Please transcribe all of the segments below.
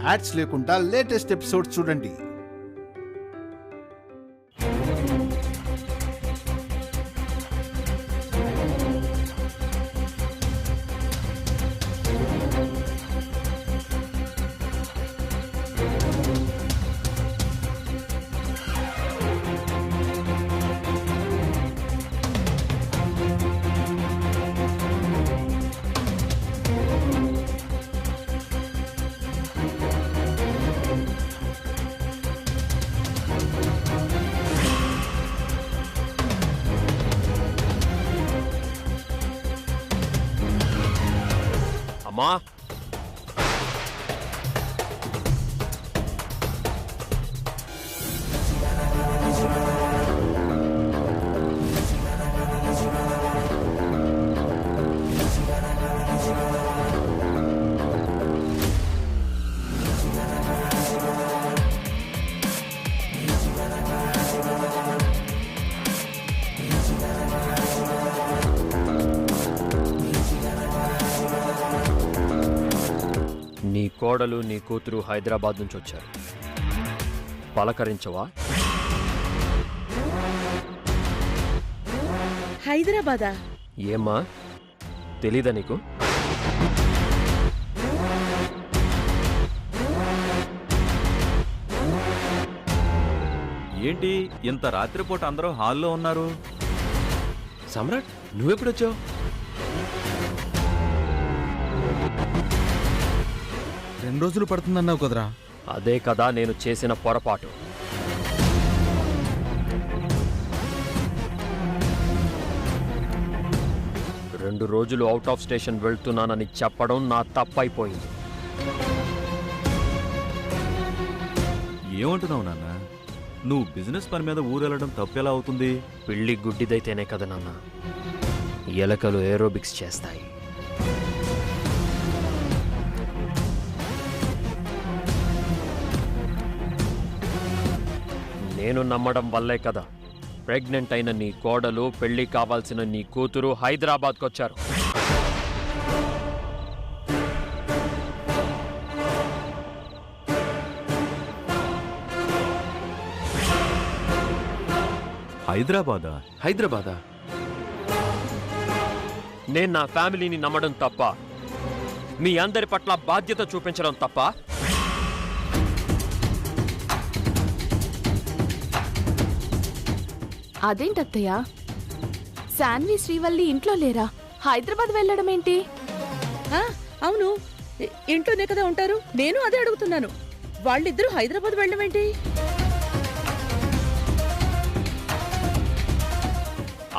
Ads లేకుండా latest episodes చూడండి. అమ్మా, నీ కోడలు నీ కూతురు హైదరాబాద్ నుంచి వచ్చారు. పలకరించవా? హైదరాబాదా? ఏమ్మా, తెలీదా నీకు? ఏంటి ఇంత రాత్రిపూట అందరూ హాల్లో ఉన్నారు? సమ్రాట్, నువ్వెప్పుడొచ్చావు? రెండు రోజులు పడుతుందన్నావు కదరా. అదే కదా నేను చేసిన పొరపాటు. రెండు రోజులు అవుట్ ఆఫ్ స్టేషన్ వెళ్తున్నానని చెప్పడం నా తప్పైపోయింది. ఏమంటున్నావు నాన్న? నువ్వు బిజినెస్ పని మీద ఊరెళ్ళడం తప్పెలా అవుతుంది? పిల్లి గుడ్డిదైతేనే కదా నాన్న ఎలకలు ఏరోబిక్స్ చేస్తాయి. నేను నమ్మడం వల్లే కదా ప్రెగ్నెంట్ అయిన నీ కోడలు, పెళ్లి కావాల్సిన నీ కూతురు హైదరాబాద్కు వచ్చారు. హైదరాబాదా? హైదరాబాదా? నేను నా ఫ్యామిలీని నమ్మడం తప్ప, మీ అందరి పట్ల బాధ్యత చూపించడం తప్ప? అదేంటత్తయ్య, శాన్వి శ్రీవల్లి ఇంట్లో లేరా? హైదరాబాద్ వెళ్ళడం ఏంటి? అవును, ఇంట్లోనే కదా ఉంటారు. నేను అదే అడుగుతున్నాను. వాళ్ళిద్దరూ హైదరాబాద్ వెళ్ళడం ఏంటి?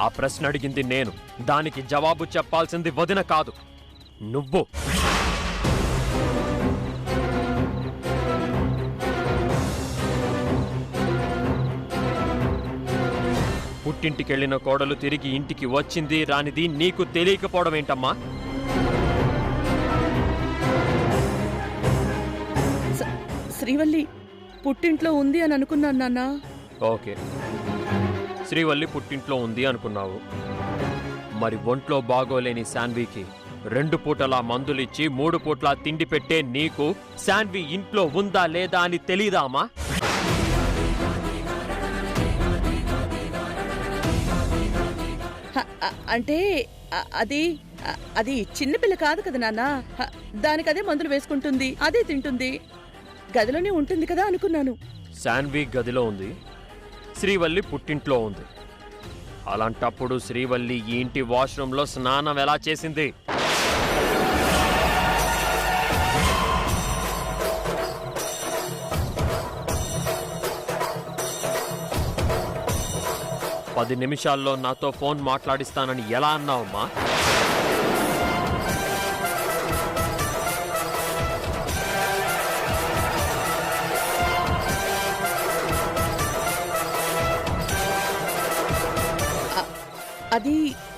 ఆ ప్రశ్న అడిగింది నేను, దానికి జవాబు చెప్పాల్సింది వదిన కాదు, నువ్వు. పుట్టింటికెళ్లిన కోడలు తిరిగి ఇంటికి వచ్చింది రానిది నీకు తెలియకపోవడం ఏంటమ్మా? శ్రీవల్లి పుట్టింట్లో ఉంది అని అనుకున్నాను నాన్న. ఓకే, శ్రీవల్లి పుట్టింట్లో ఉంది అనుకున్నావు. మరి ఒంట్లో బాగోలేని శాన్వికి 2 పూటలా మందులిచ్చి 3 పూట్లా తిండి పెట్టే నీకు శాన్వి ఇంట్లో ఉందా లేదా అని తెలీదా అమ్మా? అంటే అది చిన్నపిల్ల కాదు కదా నాన్న. దానికి అదే మందులు వేసుకుంటుంది, అదే తింటుంది, గదిలోనే ఉంటుంది కదా అనుకున్నాను. శాన్వి గదిలో ఉంది, శ్రీవల్లి పుట్టింట్లో ఉంది. అలాంటప్పుడు శ్రీవల్లి ఈ ఇంటి వాష్రూంలో స్నానం ఎలా చేసింది? పది నిమిషాల్లో నాతో ఫోన్ మాట్లాడిస్తానని ఎలా అన్నావమ్మా?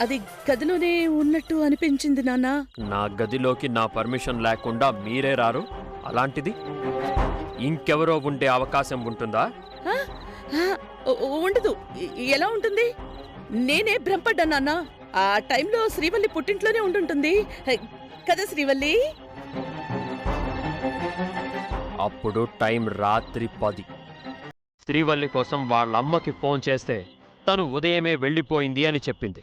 అది గదిలోనే ఉన్నట్టు అనిపించింది నాన్న. నా గదిలోకి నా పర్మిషన్ లేకుండా మీరే రారు. అలాంటిది ఇంకెవరో ఉండే అవకాశం ఉంటుందా? ఉండదు. ఎలా ఉంటుంది? నేనే భ్రమపడ్డా నాన్న. ఆ టైంలో శ్రీవల్లి పుట్టింట్లోనే ఉండుంటుంది కదా శ్రీవల్లి? అప్పుడు టైం రాత్రి 10. శ్రీవల్లి కోసం వాళ్ళమ్మకి ఫోన్ చేస్తే తను ఉదయమే వెళ్ళిపోయింది అని చెప్పింది.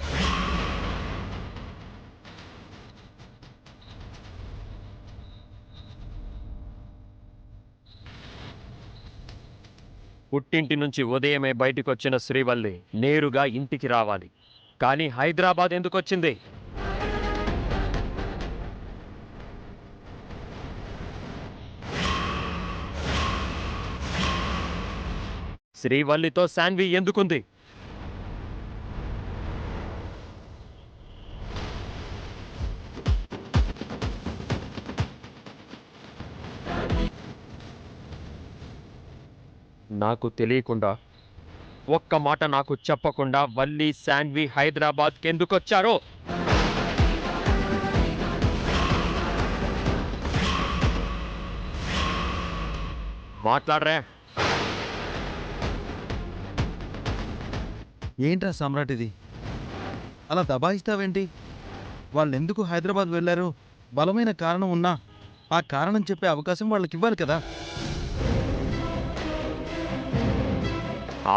పుట్టింటి నుంచి ఉదయమే బయటికొచ్చిన శ్రీవల్లి నేరుగా ఇంటికి రావాలి. కానీ హైదరాబాద్ ఎందుకొచ్చింది? శ్రీవల్లితో శాన్వి ఎందుకుంది? నాకు తెలియకుండా, ఒక్క మాట నాకు చెప్పకుండా వల్లి శాన్వి హైదరాబాద్కి ఎందుకొచ్చారో? మాట్లాడరే. ఏంట్రా సమ్రాట్ ఇది? అలా దబాయిస్తావేంటి? వాళ్ళెందుకు హైదరాబాద్ వెళ్ళారు? బలమైన కారణం ఉన్నా ఆ కారణం చెప్పే అవకాశం వాళ్ళకి ఇవ్వాలి కదా.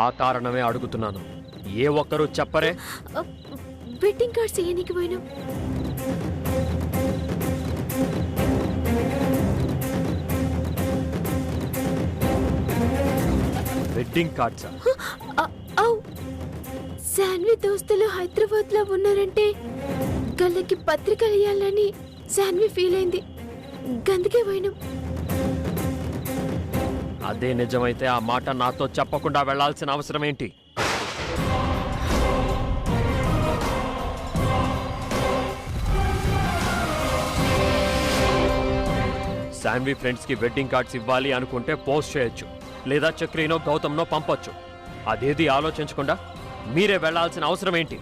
ఆ కారణమే అడుగుతున్నాను. ఏ ఒక్కరూ చెప్పరే. వెడ్డింగ్ కార్డ్స్ ఇయ్యనికి పోయినా. వెడ్డింగ్ కార్డ్సా? శాన్వి దోస్తులు హైదరాబాద్ లో ఉన్నారంటే గల్లకి పత్రికలు ఇయ్యాలని శాన్వి ఫీల్ అయింది. గందుకే పోయినాం. అదే నిజమైతే ఆ మాట నాతో చెప్పకుండా వెళ్లాల్సిన అవసరం ఏంటి? శాన్వి ఫ్రెండ్స్కి వెడ్డింగ్ కార్డ్స్ ఇవ్వాలి అనుకుంటే పోస్ట్ చేయొచ్చు, లేదా చక్రీనో గౌతమ్నో పంపొచ్చు. అదేది ఆలోచించకుండా మీరే వెళ్లాల్సిన అవసరం ఏంటి?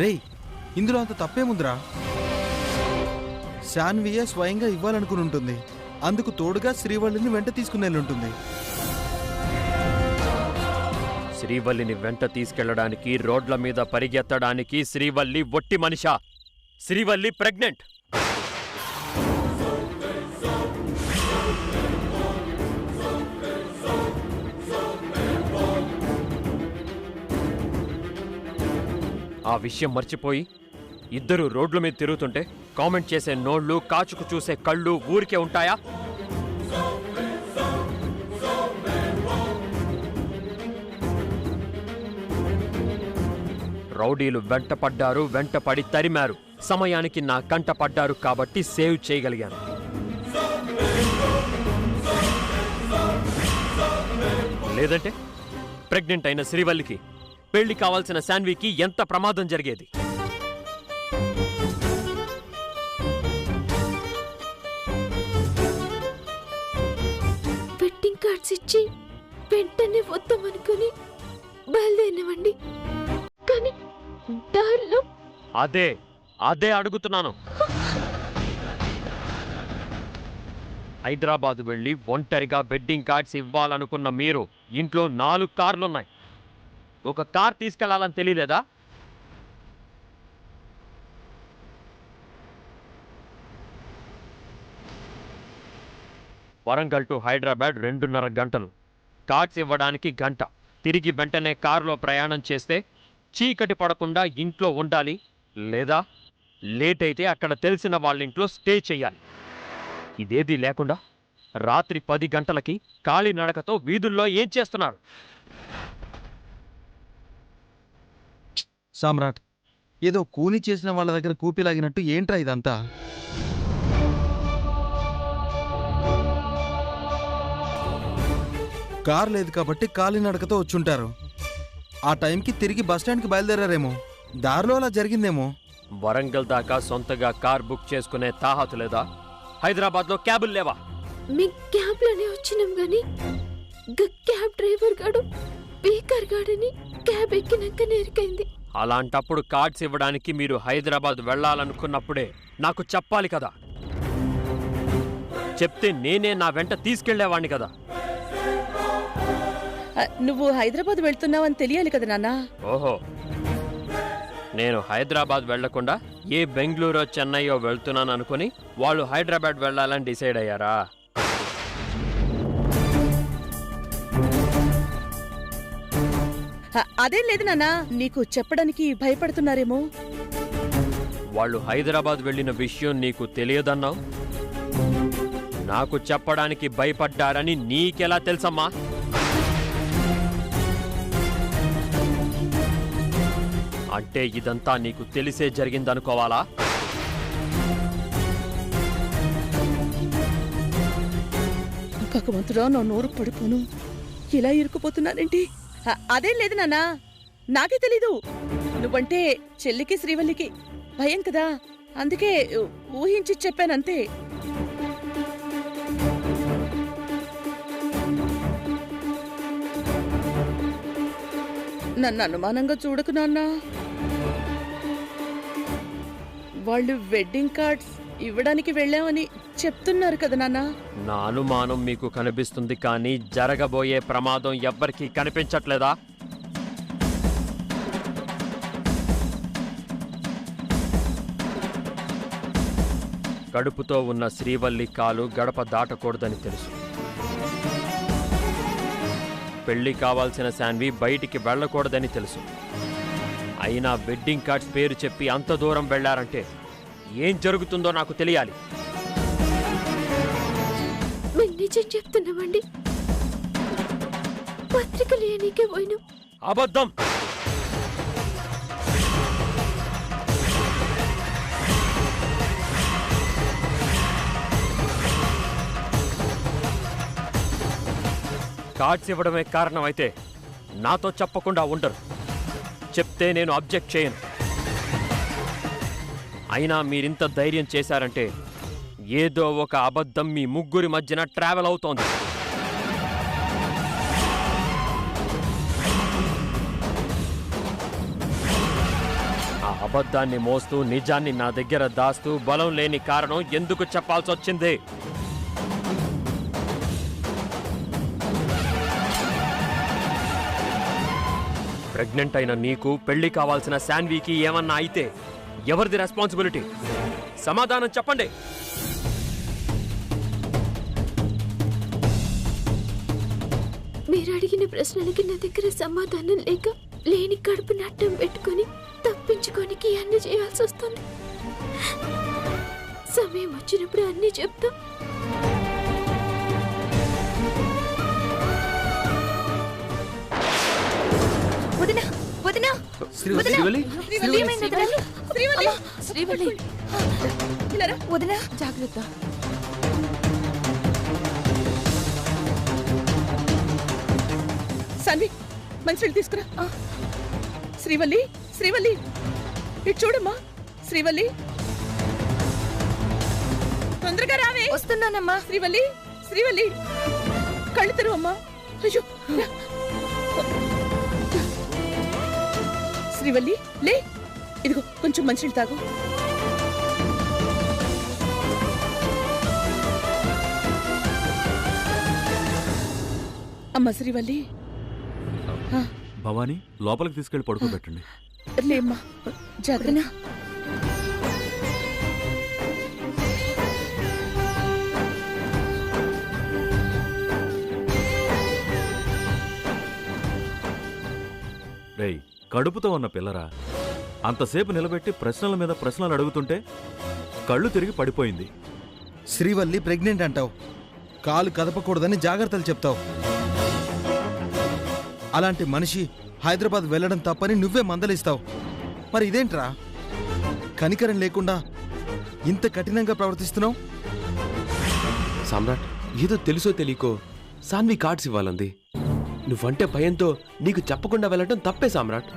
రేయ్, ఇందులో అంత తప్పేముందిరా? శాన్వియే స్వయంగా ఇవ్వాలనుకుని ఉంటుంది. అందుకు తోడుగా శ్రీవల్లిని వెంట తీసుకుని ఉంటుంది. శ్రీవల్లిని వెంట తీసుకెళ్లడానికి, రోడ్ల మీద పరిగెత్తడానికి శ్రీవల్లి ఒట్టి మనిషా? శ్రీవల్లి ప్రెగ్నెంట్. ఆ విషయం మర్చిపోయి ఇద్దరు రోడ్ల మీద తిరుగుతుంటే కామెంట్ చేసే నోళ్లు, కాచుకు చూసే కళ్ళు ఊరికే ఉంటాయా? రౌడీలు వెంటపడ్డారు, వెంటపడి తరిమారు. సమయానికి నా కంట పడ్డారు కాబట్టి సేవ్ చేయగలిగాను. లేదంటే ప్రెగ్నెంట్ అయిన శ్రీవల్లికి, పెళ్లి కావాల్సిన శాన్వికి ఎంత ప్రమాదం జరిగేది. వెడ్డింగ్ కార్డ్స్ ఇచ్చి వెంటనే వద్దామనుకుని బయలుదేరినవండి. కానీ దారిలో అదే అడుగుతున్నాను. హైదరాబాద్ వెళ్ళి ఒంటరిగా వెడ్డింగ్ కార్డ్స్ ఇవ్వాలనుకున్న మీరు, ఇంట్లో 4 కార్లున్నాయి. ఒక కార్ తీసుకెళ్లాలని తెలియలేదా? వరంగల్ టు హైదరాబాద్ 2.5 గంటలు. కార్డ్స్ ఇవ్వడానికి గంట. తిరిగి వెంటనే కారులో ప్రయాణం చేస్తే చీకటి పడకుండా ఇంట్లో ఉండాలి, లేదా లేట్ అయితే అక్కడ తెలిసిన వాళ్ళ ఇంట్లో స్టే చేయాలి. ఇదేదీ లేకుండా రాత్రి 10 గంటలకి కాలినడకతో వీధుల్లో ఏం చేస్తున్నారు? సామ్రాట్, ఏదో కూలి చేసిన వాళ్ళ దగ్గర కూపిలాగినట్టు ఏంట్రా ఇదంతా? కార్ లేదు కాబట్టి కాలినడకతో వచ్చుంటారు. ఆ టైంకి తిరిగి బస్టాండ్కి బయలుదేరారేమో. దారిలో అలా జరిగిందేమో. వరంగల్ దాకా సొంతగా కార్ బుక్ చేసుకునే తాహతు లేదా? హైదరాబాద్లో క్యాబులు లేవా? మీ క్యాబ్లోనే వచ్చినాం గాని క్యాబ్ డ్రైవర్ గాడు బీకర్ గాడని క్యాబ్ ఎక్కినాక నేరికైంది. అలాంటప్పుడు కార్డ్స్ ఇవ్వడానికి మీరు హైదరాబాద్ వెళ్ళాలనుకున్నప్పుడే నాకు చెప్పాలి కదా. చెప్తే నేనే నా వెంట తీసుకెళ్లేవాణ్ణి కదా. నువ్వు హైదరాబాద్ వెళ్తున్నావని తెలియాలి కదా నాన్న. ఓహో, నేను హైదరాబాద్ వెళ్లకుండా ఏ బెంగళూరో చెన్నైయో వెళ్తున్నాను అనుకుని వాళ్ళు హైదరాబాద్ వెళ్ళాలని డిసైడ్ అయ్యారా? అదేం లేదు నాన్నా, నీకు చెప్పడానికి భయపడుతున్నారేమో. వాళ్ళు హైదరాబాద్ వెళ్ళిన విషయం నీకు తెలియదన్నావు. నాకు చెప్పడానికి భయపడ్డారని నీకెలా తెలుసమ్మా? అంటే ఇదంతా నీకు తెలిసే జరిగిందనుకోవాలా? భగవంతుడా, నా నోరు పడిపోను, ఇలా ఇరుక్కుపోతున్నానేంటి? అదేం లేదు నాన్నా, నాకే తెలీదు. నువ్వంటే చెల్లికి శ్రీవల్లికి భయం కదా, అందుకే ఊహించి చెప్పానంతే. నన్ను అనుమానంగా చూడకు నాన్నా. వాళ్ళు వెడ్డింగ్ కార్డ్స్ ఇవ్వడానికి వెళ్ళామని చెప్తున్నారు కదా నాన్నా. నా అనుమానం మీకు కనిపిస్తుంది, కానీ జరగబోయే ప్రమాదం ఎవ్వరికీ కనిపించట్లేదా? కడుపుతో ఉన్న శ్రీవల్లి కాలు గడప దాటకూడదని తెలుసు. పెళ్లి కావాల్సిన శాన్వి బయటికి వెళ్ళకూడదని తెలుసు. అయినా వెడ్డింగ్ కార్డ్స్ పేరు చెప్పి అంత దూరం వెళ్లారంటే ఏం జరుగుతుందో నాకు తెలియాలి. మేము నిజం చెప్తున్నామండి, పత్రికలు ఏనీకే పోయినాం. అబద్ధం! కార్డ్స్ ఇవ్వడమే కారణమైతే నాతో చెప్పకుండా ఉండరు. చెప్తే నేను అబ్జెక్ట్ చేయను. అయినా మీరింత ధైర్యం చేశారంటే ఏదో ఒక అబద్ధం మీ ముగ్గురి మధ్యన ట్రావెల్ అవుతోంది. ఆ అబద్ధాన్ని మోస్తూ నిజాన్ని నా దగ్గర దాస్తూ బలం లేని కారణం ఎందుకు చెప్పాల్సి వచ్చింది? ప్రెగ్నెంట్ అయిన నీకు, పెళ్లి కావాల్సిన శాన్వికి ఏమన్నా అయితే ఎవరిది రెస్పాన్సిబిలిటీ? సమాధానం చెప్పండి. మీరు అడిగిన ప్రశ్నలకి నా దగ్గర సమాధానం లేక లేని కడుపు నట్టం పెట్టుకుని తప్పించుకోనికి అన్ని చేయాల్సి వస్తుంది. సమయం వచ్చినప్పుడు అన్ని చెప్తాం. వదినా, వదినా, శ్రీవల్లి, శ్రీవల్లి, వదినా, జాగ్రత్త. సాన్వి, మంచినీళ్ళు తీసుకురా. శ్రీవల్లి, శ్రీవల్లి, ఇటు చూడమ్మా. శ్రీవల్లి, తొందరగా రావే. వస్తున్నానమ్మా. శ్రీవల్లి, శ్రీవల్లి, కళ్ళు తెరువు అమ్మా. అయ్యో, శ్రీవల్లి, లే, ఇదిగో కొంచెం మంచినీళ్ళు తాగు. అమ్మా శ్రీవల్లి. భవానీ, లోపలికి తీసుకెళ్లి పడుకోబెట్టండి. లేమ్మా, జాగ్రత్త. రేయ్, కడుపుతో ఉన్న పిల్లరా, అంతసేపు నిలబెట్టి ప్రశ్నల మీద ప్రశ్నలు అడుగుతుంటే కళ్ళు తిరిగి పడిపోయింది. శ్రీవల్లి ప్రెగ్నెంట్ అంటావు, కాలు కదపకూడదని జాగ్రత్తలు చెప్తావు. అలాంటి మనిషి హైదరాబాద్ వెళ్ళడం తప్పని నువ్వే మందలిస్తావు. మరి ఇదేంట్రా, కనికరం లేకుండా ఇంత కఠినంగా ప్రవర్తిస్తున్నావు? సామ్రాట్, ఏదో తెలుసో తెలియకో సాన్వి కార్డ్స్ ఇవ్వాలంది. నువ్వంటే భయంతో నీకు చెప్పకుండా వెళ్ళటం తప్పే సామ్రాట్.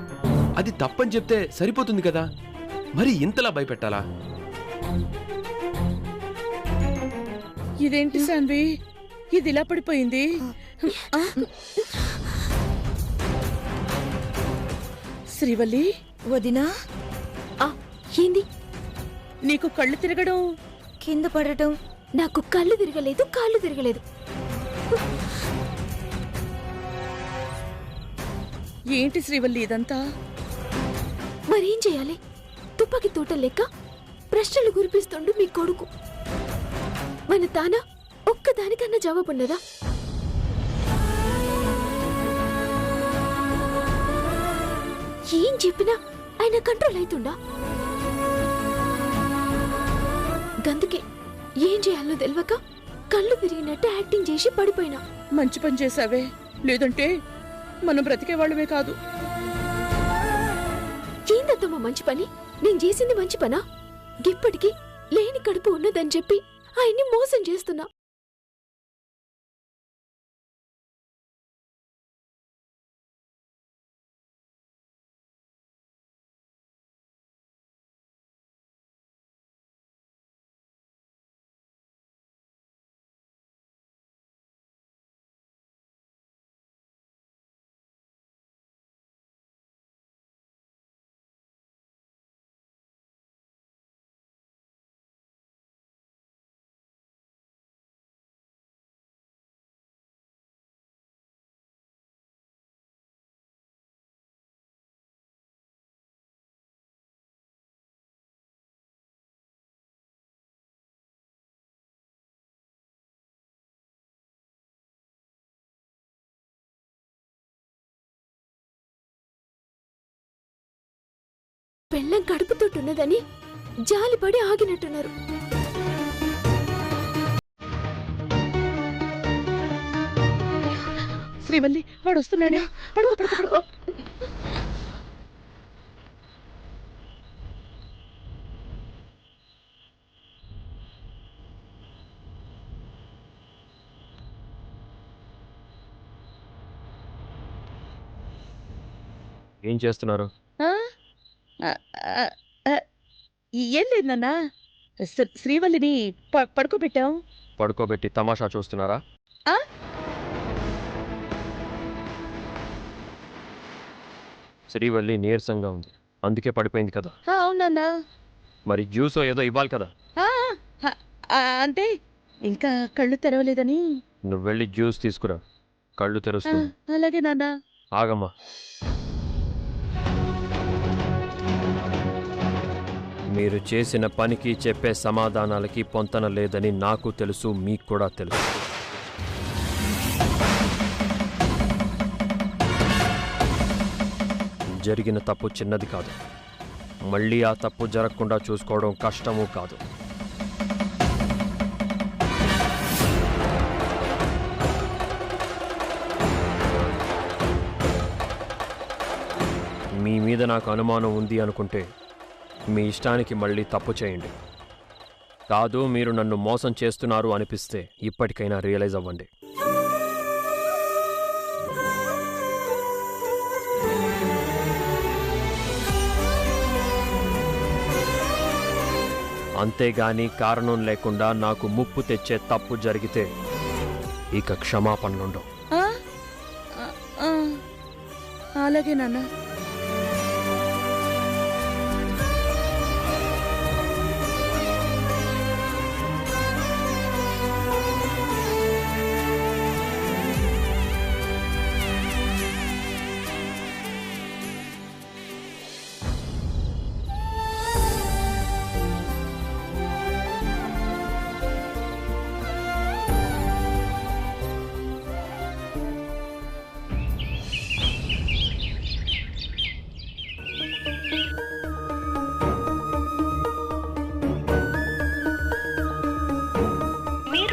అది తప్పని చెప్తే సరిపోతుంది కదా, మరి ఇంతలా భయపెట్టాలా? ఇదేంటి సాన్వి, ఇది ఇలా పడిపోయింది? శ్రీవల్లి, వదినా, ఏంది? నీకు కళ్ళు తిరగడం, కింద పడటం. నాకు కళ్ళు తిరగలేదు, కాళ్ళు తిరగలేదు. ఏంటి శ్రీవల్లి ఇదంతా? మరేం చేయాలి? తుపాకి తోట లెక్క ప్రశ్నలు కురిపిస్తుండు మీ కొడుకు. మన తాన ఒక్కదానికన్నా జవాబున్నదా? ఏం చెప్పినా ఆయన కంట్రోల్ అవుతుండా? గందుకే ఏం చేయాలో తెలియక కళ్ళు తిరిగినట్టు యాక్టింగ్ చేసి పడిపోయినా. మంచి పని చేసావే, లేదంటే మనం బ్రతికేవాళ్ళమే కాదు. ఏందత్తమ్మ మంచి పని? నేను చేసింది మంచి పనా? ఇప్పటికీ లేని కడుపు ఉన్నదని చెప్పి ఆయన్ని మోసం చేస్తున్నా. పెళ్ళం కడుపుతోటున్నదని జాలిపడి ఆగినట్టున్నారు. శ్రీవల్లి, వాడు వస్తున్నాడు. పడుకో పడుకో పడుకో. ఏం చేస్తున్నారు? ఏం లేదు నాన్న, శ్రీవల్లిని పడుకోబెట్టాం. పడుకోబెట్టి తమాషా చూస్తున్నారా? ఆ? శ్రీవల్లి నీరసంగా ఉంది, అందుకే పడిపోయింది కదా. అవునన్నా. మరి జ్యూస్ ఏదో ఇవ్వాలి కదా. అంటే ఇంకా కళ్ళు తెరవలేదని. నువ్వు వెళ్ళి జ్యూస్ తీసుకురా, కళ్ళు తెరుస్తుంది. అలాగే నాన్న. ఆగమ్మా. మీరు చేసిన పనికి చెప్పే సమాధానాలకి పొంతన లేదని నాకు తెలుసు, మీకు కూడా తెలుసు. జరిగిన తప్పు చిన్నది కాదు, మళ్ళీ ఆ తప్పు జరగకుండా చూసుకోవడం కష్టమూ కాదు. మీ మీద నాకు అనుమానం ఉంది అనుకుంటే మీ ఇష్టానికి మళ్ళీ తప్పు చేయండి. కాదు, మీరు నన్ను మోసం చేస్తున్నారు అనిపిస్తే ఇప్పటికైనా రియలైజ్ అవ్వండి. అంతేగాని కారణం లేకుండా నాకు ముప్పు తెచ్చే తప్పు జరిగితే ఇక క్షమాపణలుండవు. అలాగే నాన్న.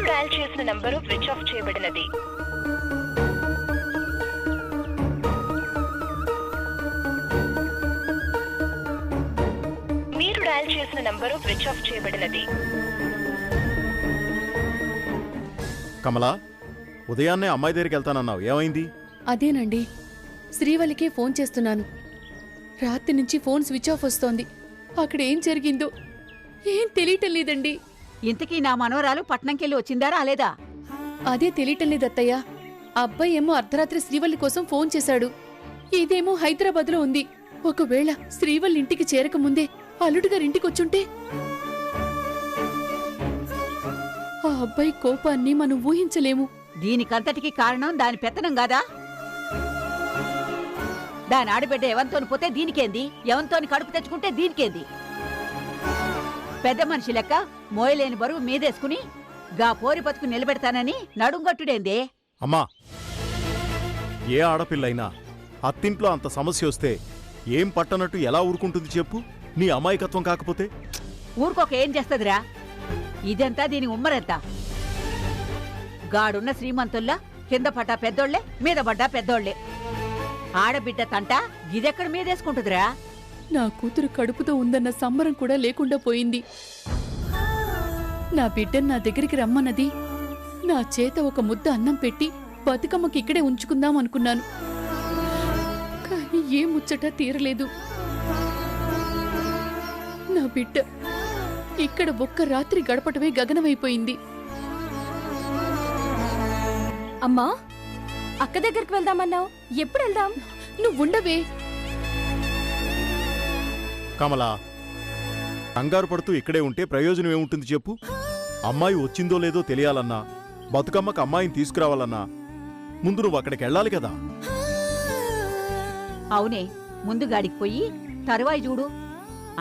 డయల్ చేసిన నంబరు స్విచ్ ఆఫ్ చేయబడినది. మీరు డయల్ చేసిన నంబరు స్విచ్ ఆఫ్ చేయబడినది. కమలా, ఉదయాన్నే అమ్మాయి దగ్గరికి వెళ్తానన్నావు, ఏమైంది? అదేనండి, శ్రీవల్లికే ఫోన్ చేస్తున్నాను. రాత్రి నుంచి ఫోన్ స్విచ్ ఆఫ్ వస్తోంది. అక్కడ ఏం జరిగిందో ఏం తెలియటం లేదండి. ఇంతకీ నా మనవరాలు పట్నంకెళ్ళి వచ్చిందా రాలేదా? అదే తెలియటం లేదు అత్తయ్య. ఆ అబ్బాయి ఏమో అర్ధరాత్రి శ్రీవల్లి కోసం ఫోన్ చేశాడు. ఇదేమో హైదరాబాద్లో ఉంది. ఒకవేళ శ్రీవల్లి ఇంటికి చేరకముందే అల్లుడు గారి ఇంటికొచ్చుంటే ఆ అబ్బాయి కోపాన్ని మనం ఊహించలేము. దీనికంతటికి కారణం దాని పెత్తనం కాదా? దాని ఆడబిడ్డ ఎవంతోని పోతే దీనికేంది, ఎవంతోని కడుపు తెచ్చుకుంటే దీనికేంది? పెద్ద మనిషి లెక్క మోయలేని బరువు మీదేసుకుని గా పోరి బతుకు నిలబెడతానని నడుంగట్టుడేందే? అమ్మా, ఏ ఆడపిల్లైనా అత్తింట్లో అంత సమస్య వస్తే ఏం పట్టనట్టు ఎలా ఊరుకుంటుంది చెప్పు? నీ అమాయకత్వం కాకపోతే. ఊరుకోక ఏం చేస్తదిరా? ఇదంతా దీని ఉమ్మరంతా. గాడున్న శ్రీమంతుల్లా కింద పడ్డా పెద్దోళ్లే, మీద పడ్డా పెద్దోళ్లే. ఆడబిడ్డ తంట ఇదెక్కడ మీదేసుకుంటుందిరా? నా కూతురు కడుపుతో ఉందన్న సంబరం కూడా లేకుండా పోయింది. నా బిడ్డను నా దగ్గరికి రమ్మన్నది. నా చేత ఒక ముద్ద అన్నం పెట్టి బతుకమ్మకి ఇక్కడే ఉంచుకుందాం అనుకున్నాను. కానీ ఏ ముచ్చట తీరలేదు. నా బిడ్డ ఇక్కడ ఒక్క రాత్రి గడపటమే గగనమైపోయింది. అమ్మా, అక్క దగ్గరికి వెళ్దామన్నావు, ఎప్పుడు వెళ్దాం? నువ్వుండవే. కమలా, కంగారు పడుతూ ఇక్కడే ఉంటే ప్రయోజనం ఏముంటుంది చెప్పు? అమ్మాయి వచ్చిందో లేదో తెలియాలన్నా, బతుకమ్మకు అమ్మాయిని తీసుకురావాలన్నా ముందు నువ్వు అక్కడికి వెళ్ళాలి కదా. అవునే, ముందు గాడికి పోయి తరువాయి చూడు.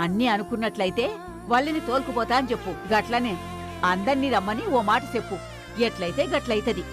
అన్నీ అనుకున్నట్లయితే వాళ్ళని తోలుకుపోతా అని చెప్పు. గట్లనే అందర్నీ రమ్మని ఓ మాట చెప్పు. ఎట్లయితే గట్లయితది.